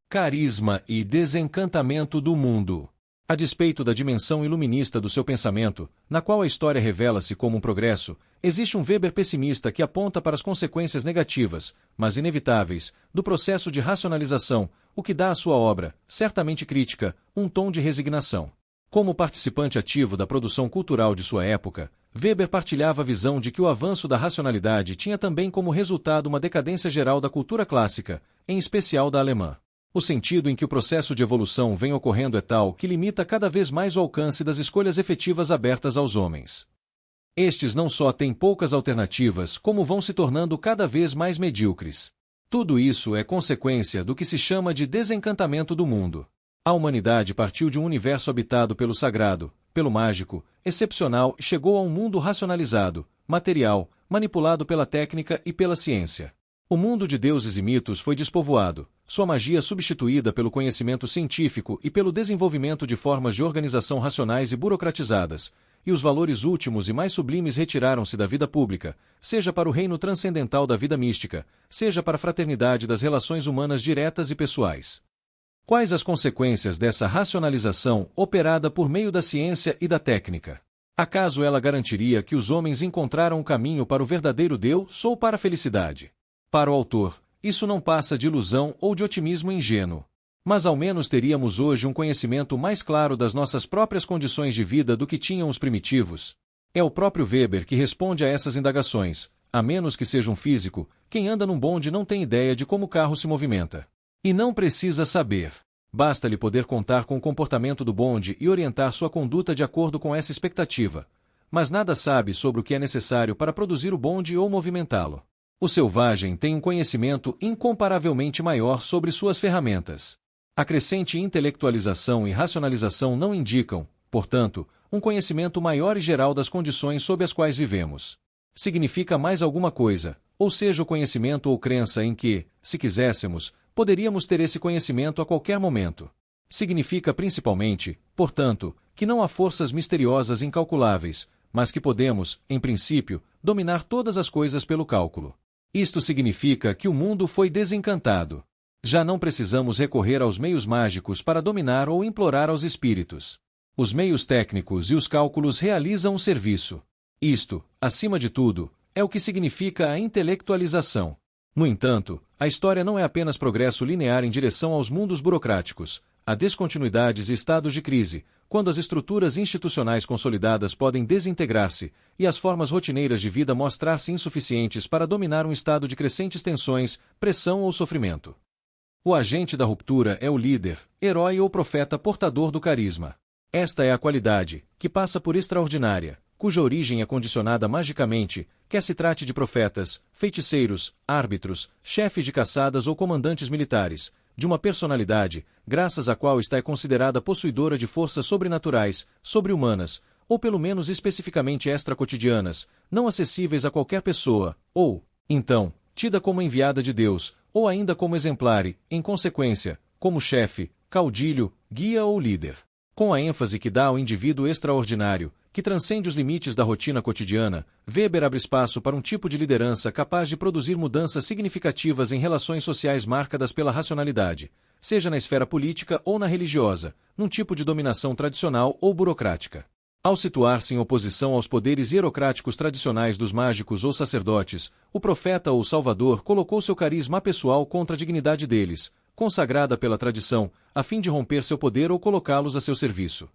Carisma e desencantamento do mundo. A despeito da dimensão iluminista do seu pensamento, na qual a história revela-se como um progresso, existe um Weber pessimista que aponta para as consequências negativas, mas inevitáveis, do processo de racionalização, o que dá à sua obra, certamente crítica, um tom de resignação. Como participante ativo da produção cultural de sua época, Weber partilhava a visão de que o avanço da racionalidade tinha também como resultado uma decadência geral da cultura clássica, em especial da alemã. O sentido em que o processo de evolução vem ocorrendo é tal que limita cada vez mais o alcance das escolhas efetivas abertas aos homens. Estes não só têm poucas alternativas, como vão se tornando cada vez mais medíocres. Tudo isso é consequência do que se chama de desencantamento do mundo. A humanidade partiu de um universo habitado pelo sagrado, pelo mágico, excepcional e chegou a um mundo racionalizado, material, manipulado pela técnica e pela ciência. O mundo de deuses e mitos foi despovoado, sua magia substituída pelo conhecimento científico e pelo desenvolvimento de formas de organização racionais e burocratizadas, e os valores últimos e mais sublimes retiraram-se da vida pública, seja para o reino transcendental da vida mística, seja para a fraternidade das relações humanas diretas e pessoais. Quais as consequências dessa racionalização operada por meio da ciência e da técnica? Acaso ela garantiria que os homens encontraram o caminho para o verdadeiro Deus ou para a felicidade? Para o autor, isso não passa de ilusão ou de otimismo ingênuo. Mas ao menos teríamos hoje um conhecimento mais claro das nossas próprias condições de vida do que tinham os primitivos. É o próprio Weber que responde a essas indagações. A menos que seja um físico, quem anda num bonde não tem ideia de como o carro se movimenta. E não precisa saber. Basta-lhe poder contar com o comportamento do bonde e orientar sua conduta de acordo com essa expectativa. Mas nada sabe sobre o que é necessário para produzir o bonde ou movimentá-lo. O selvagem tem um conhecimento incomparavelmente maior sobre suas ferramentas. A crescente intelectualização e racionalização não indicam, portanto, um conhecimento maior e geral das condições sob as quais vivemos. Significa mais alguma coisa, ou seja o conhecimento ou crença em que, se quiséssemos, poderíamos ter esse conhecimento a qualquer momento. Significa principalmente, portanto, que não há forças misteriosas incalculáveis, mas que podemos, em princípio, dominar todas as coisas pelo cálculo. Isto significa que o mundo foi desencantado. Já não precisamos recorrer aos meios mágicos para dominar ou implorar aos espíritos. Os meios técnicos e os cálculos realizam o serviço. Isto, acima de tudo, é o que significa a intelectualização. No entanto, a história não é apenas progresso linear em direção aos mundos burocráticos. Há descontinuidades e estados de crise, quando as estruturas institucionais consolidadas podem desintegrar-se e as formas rotineiras de vida mostrar-se insuficientes para dominar um estado de crescentes tensões, pressão ou sofrimento. O agente da ruptura é o líder, herói ou profeta portador do carisma. Esta é a qualidade, que passa por extraordinária, cuja origem é condicionada magicamente, quer se trate de profetas, feiticeiros, árbitros, chefes de caçadas ou comandantes militares, de uma personalidade, graças à qual está considerada possuidora de forças sobrenaturais, sobre-humanas, ou pelo menos especificamente extracotidianas, não acessíveis a qualquer pessoa, ou, então, tida como enviada de Deus, ou ainda como exemplare, em consequência, como chefe, caudilho, guia ou líder. Com a ênfase que dá ao indivíduo extraordinário, que transcende os limites da rotina cotidiana, Weber abre espaço para um tipo de liderança capaz de produzir mudanças significativas em relações sociais marcadas pela racionalidade, seja na esfera política ou na religiosa, num tipo de dominação tradicional ou burocrática. Ao situar-se em oposição aos poderes hierocráticos tradicionais dos mágicos ou sacerdotes, o profeta ou salvador colocou seu carisma pessoal contra a dignidade deles, consagrada pela tradição, a fim de romper seu poder ou colocá-los a seu serviço.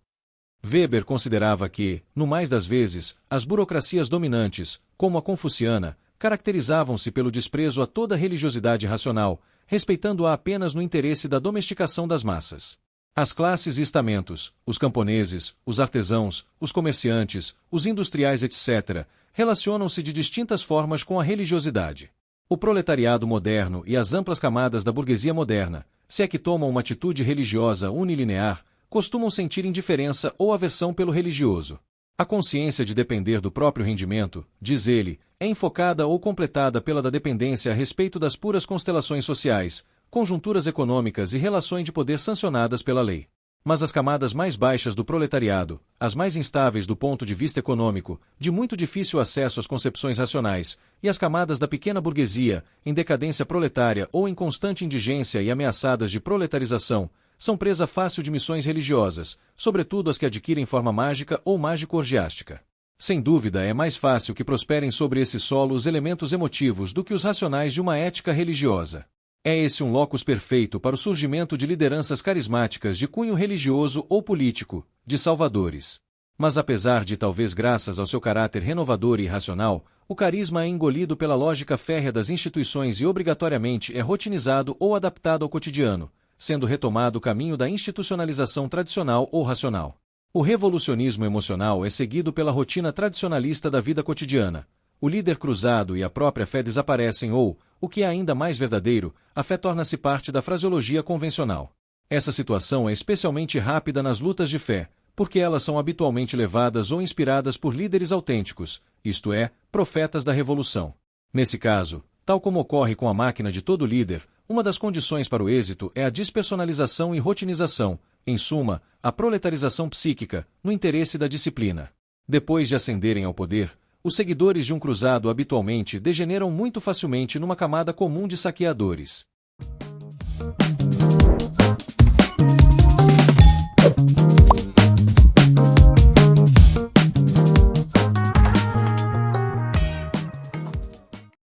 Weber considerava que, no mais das vezes, as burocracias dominantes, como a confuciana, caracterizavam-se pelo desprezo a toda religiosidade racional, respeitando-a apenas no interesse da domesticação das massas. As classes e estamentos, os camponeses, os artesãos, os comerciantes, os industriais, etc., relacionam-se de distintas formas com a religiosidade. O proletariado moderno e as amplas camadas da burguesia moderna, se é que tomam uma atitude religiosa unilinear, costumam sentir indiferença ou aversão pelo religioso. A consciência de depender do próprio rendimento, diz ele, é enfocada ou completada pela da dependência a respeito das puras constelações sociais, conjunturas econômicas e relações de poder sancionadas pela lei. Mas as camadas mais baixas do proletariado, as mais instáveis do ponto de vista econômico, de muito difícil acesso às concepções racionais, e as camadas da pequena burguesia, em decadência proletária ou em constante indigência e ameaçadas de proletarização, são presa fácil de missões religiosas, sobretudo as que adquirem forma mágica ou mágico-orgiástica. Sem dúvida, é mais fácil que prosperem sobre esse solo os elementos emotivos do que os racionais de uma ética religiosa. É esse um locus perfeito para o surgimento de lideranças carismáticas de cunho religioso ou político, de salvadores. Mas apesar de talvez graças ao seu caráter renovador e irracional, o carisma é engolido pela lógica férrea das instituições e obrigatoriamente é rotinizado ou adaptado ao cotidiano, sendo retomado o caminho da institucionalização tradicional ou racional. O revolucionismo emocional é seguido pela rotina tradicionalista da vida cotidiana. O líder cruzado e a própria fé desaparecem ou, o que é ainda mais verdadeiro, a fé torna-se parte da fraseologia convencional. Essa situação é especialmente rápida nas lutas de fé, porque elas são habitualmente levadas ou inspiradas por líderes autênticos, isto é, profetas da revolução. Nesse caso, tal como ocorre com a máquina de todo líder, uma das condições para o êxito é a despersonalização e rotinização, em suma, a proletarização psíquica, no interesse da disciplina. Depois de ascenderem ao poder, os seguidores de um cruzado habitualmente degeneram muito facilmente numa camada comum de saqueadores.